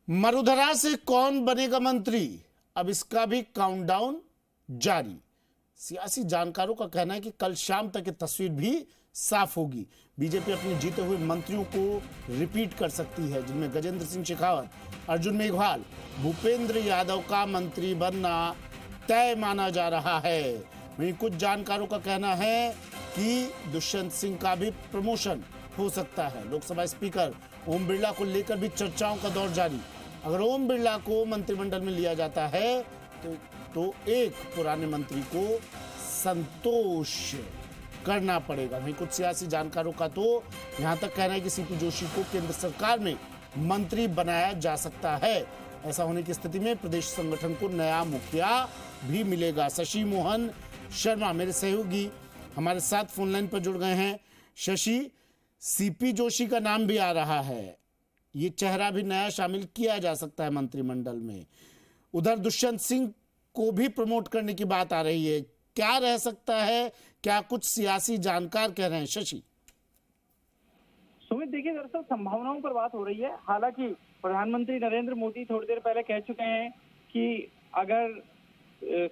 मरुधरा से कौन बनेगा मंत्री, अब इसका भी काउंटडाउन जारी। सियासी जानकारों का कहना है कि कल शाम तक ये तस्वीर भी साफ होगी। बीजेपी अपने जीते हुए मंत्रियों को रिपीट कर सकती है, जिनमें गजेंद्र सिंह शेखावत, अर्जुन मेघवाल, भूपेंद्र यादव का मंत्री बनना तय माना जा रहा है। वहीं कुछ जानकारों का कहना है कि दुष्यंत सिंह का भी प्रमोशन हो सकता है। लोकसभा स्पीकर ओम बिरला को लेकर भी चर्चाओं का दौर जारी। अगर ओम बिरला को मंत्रिमंडल में लिया जाता है तो एक पुराने मंत्री को संतोष करना पड़ेगा। वहीं कुछ सियासी जानकारों का तो यहां तक कहना है कि सीपी जोशी को केंद्र सरकार में मंत्री बनाया जा सकता है। ऐसा होने की स्थिति में प्रदेश संगठन को नया मुखिया भी मिलेगा। शशि मोहन शर्मा मेरे सहयोगी हमारे साथ फोन लाइन पर जुड़ गए हैं। शशि, सीपी जोशी का नाम भी आ रहा है, ये चेहरा भी नया शामिल किया जा सकता है मंत्रिमंडल में। उधर दुष्यंत सिंह को भी प्रमोट करने की बात आ रही है, क्या रह सकता है, क्या कुछ सियासी जानकार कह रहे हैं? शशि सुमित, देखिए दरअसल संभावनाओं पर बात हो रही है। हालांकि प्रधानमंत्री नरेंद्र मोदी थोड़ी देर पहले कह चुके हैं कि अगर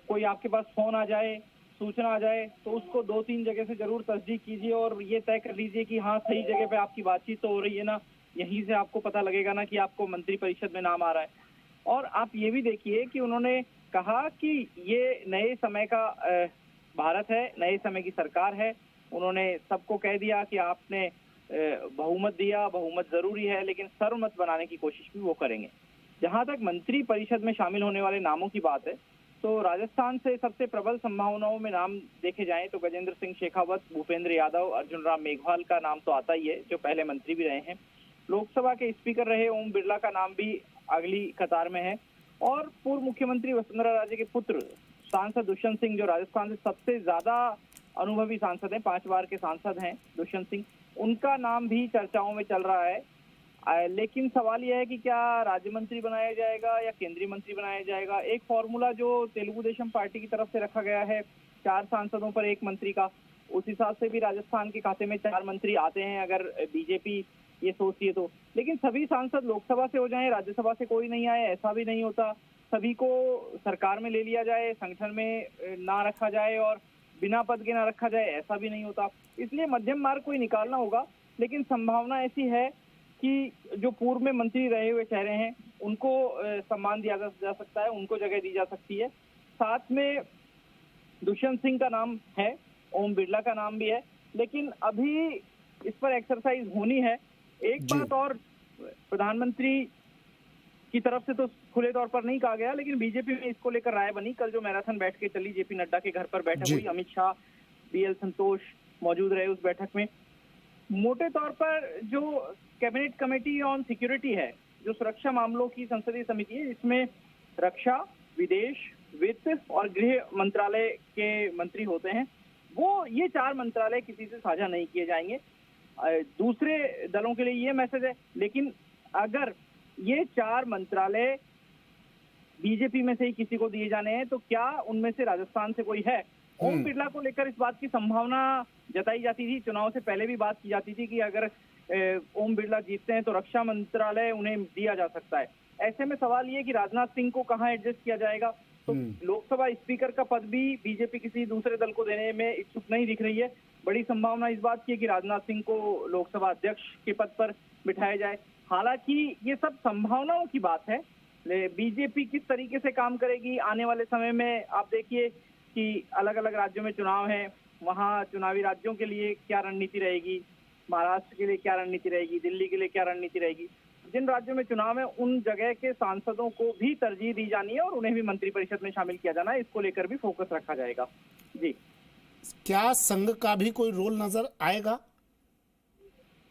कोई आपके पास फोन आ जाए, सूचना आ जाए, तो उसको 2-3 जगह से जरूर तस्दीक कीजिए और ये तय कर लीजिए कि हाँ सही जगह पे आपकी बातचीत तो हो रही है ना, यहीं से आपको पता लगेगा ना कि आपको मंत्रिपरिषद में नाम आ रहा है। और आप ये भी देखिए कि उन्होंने कहा कि ये नए समय का भारत है, नए समय की सरकार है। उन्होंने सबको कह दिया कि आपने बहुमत दिया, बहुमत जरूरी है, लेकिन सर्वमत बनाने की कोशिश भी वो करेंगे। जहां तक मंत्री परिषद में शामिल होने वाले नामों की बात है, तो राजस्थान से सबसे प्रबल संभावनाओं में नाम देखे जाएं तो गजेंद्र सिंह शेखावत, भूपेंद्र यादव, अर्जुन राम मेघवाल का नाम तो आता ही है, जो पहले मंत्री भी रहे हैं। लोकसभा के स्पीकर रहे ओम बिरला का नाम भी अगली कतार में है। और पूर्व मुख्यमंत्री वसुंधरा राजे के पुत्र सांसद दुष्यंत सिंह, जो राजस्थान से सबसे ज्यादा अनुभवी सांसद हैं, 5 बार के सांसद हैं दुष्यंत सिंह, उनका नाम भी चर्चाओं में चल रहा है। लेकिन सवाल यह है कि क्या राज्य मंत्री बनाया जाएगा या केंद्रीय मंत्री बनाया जाएगा। एक फॉर्मूला जो तेलुगु देशम पार्टी की तरफ से रखा गया है 4 सांसदों पर 1 मंत्री का, उस हिसाब से भी राजस्थान के खाते में 4 मंत्री आते हैं अगर बीजेपी ये सोचती है तो। लेकिन सभी सांसद लोकसभा से हो जाएं, राज्यसभा से कोई नहीं आए, ऐसा भी नहीं होता। सभी को सरकार में ले लिया जाए, संगठन में ना रखा जाए और बिना पद के ना रखा जाए, ऐसा भी नहीं होता। इसलिए मध्यम मार्ग कोई निकालना होगा। लेकिन संभावना ऐसी है कि जो पूर्व में मंत्री रहे हुए चेहरे हैं उनको सम्मान दिया जा सकता है, उनको जगह दी जा सकती है। साथ में दुष्यंत सिंह का नाम है, ओम बिरला का नाम भी है, लेकिन अभी इस पर एक्सरसाइज होनी है। एक बात और, प्रधानमंत्री की तरफ से तो खुले तौर पर नहीं कहा गया, लेकिन बीजेपी में इसको लेकर राय बनी। कल जो मैराथन बैठ के चली, जेपी नड्डा के घर पर बैठक हुई, अमित शाह, बीएल संतोष मौजूद रहे उस बैठक में। मोटे तौर पर जो कैबिनेट कमेटी ऑन सिक्योरिटी है, जो सुरक्षा मामलों की संसदीय समिति है, इसमें रक्षा, विदेश, वित्त और गृह मंत्रालय के मंत्री होते हैं, वो ये 4 मंत्रालय किसी से साझा नहीं किए जाएंगे। दूसरे दलों के लिए ये मैसेज है। लेकिन अगर ये 4 मंत्रालय बीजेपी में से ही किसी को दिए जाने हैं तो क्या उनमें से राजस्थान से कोई है? ओम बिरला को लेकर इस बात की संभावना जताई जाती थी, चुनाव से पहले भी बात की जाती थी कि अगर ओम बिरला जीतते हैं तो रक्षा मंत्रालय उन्हें दिया जा सकता है। ऐसे में सवाल ये कि राजनाथ सिंह को कहां एडजस्ट किया जाएगा। तो लोकसभा स्पीकर का पद भी बीजेपी किसी दूसरे दल को देने में इच्छुक नहीं दिख रही है। बड़ी संभावना इस बात की है कि राजनाथ सिंह को लोकसभा अध्यक्ष के पद पर बिठाया जाए। हालांकि ये सब संभावनाओं की बात है। बीजेपी किस तरीके से काम करेगी आने वाले समय में, आप देखिए कि अलग अलग राज्यों में चुनाव है, वहां चुनावी राज्यों के लिए क्या रणनीति रहेगी, महाराष्ट्र के लिए क्या रणनीति रहेगी, दिल्ली के लिए क्या रणनीति रहेगी। जिन राज्यों में चुनाव है उन जगह के सांसदों को भी तरजीह दी जानी है और उन्हें भी मंत्रिपरिषद में शामिल किया जाना है। इसको लेकर भी फोकस रखा जाएगा। जी, क्या संघ का भी कोई रोल नजर आएगा?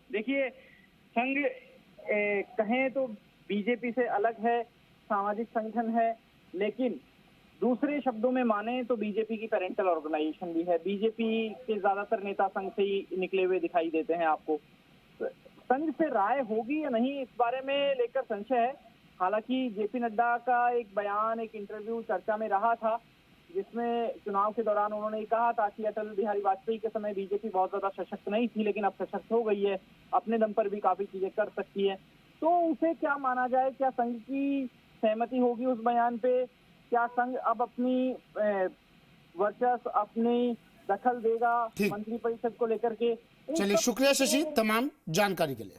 देखिए, संघ कहें तो बीजेपी से अलग है, सामाजिक संगठन है, लेकिन दूसरे शब्दों में माने तो बीजेपी की पेरेंटल ऑर्गेनाइजेशन भी है। बीजेपी के ज्यादातर नेता संघ से ही निकले हुए दिखाई देते हैं आपको। संघ से राय होगी या नहीं, इस बारे में लेकर संशय है। हालांकि जेपी नड्डा का एक बयान, एक इंटरव्यू चर्चा में रहा था, जिसमें चुनाव के दौरान उन्होंने कहा था कि अटल बिहारी वाजपेयी के समय बीजेपी बहुत ज्यादा सशक्त नहीं थी, लेकिन अब सशक्त हो गई है, अपने दम पर भी काफी चीजें कर सकती है। तो उसे क्या माना जाए? क्या संघ की सहमति होगी उस बयान पे? क्या संघ अब अपनी वर्चस्व, अपनी दखल देगा ठीक। मंत्रिपरिषद को लेकर के? इन चलिए, सब शुक्रिया शशि चीजों- तमाम जानकारी के लिए।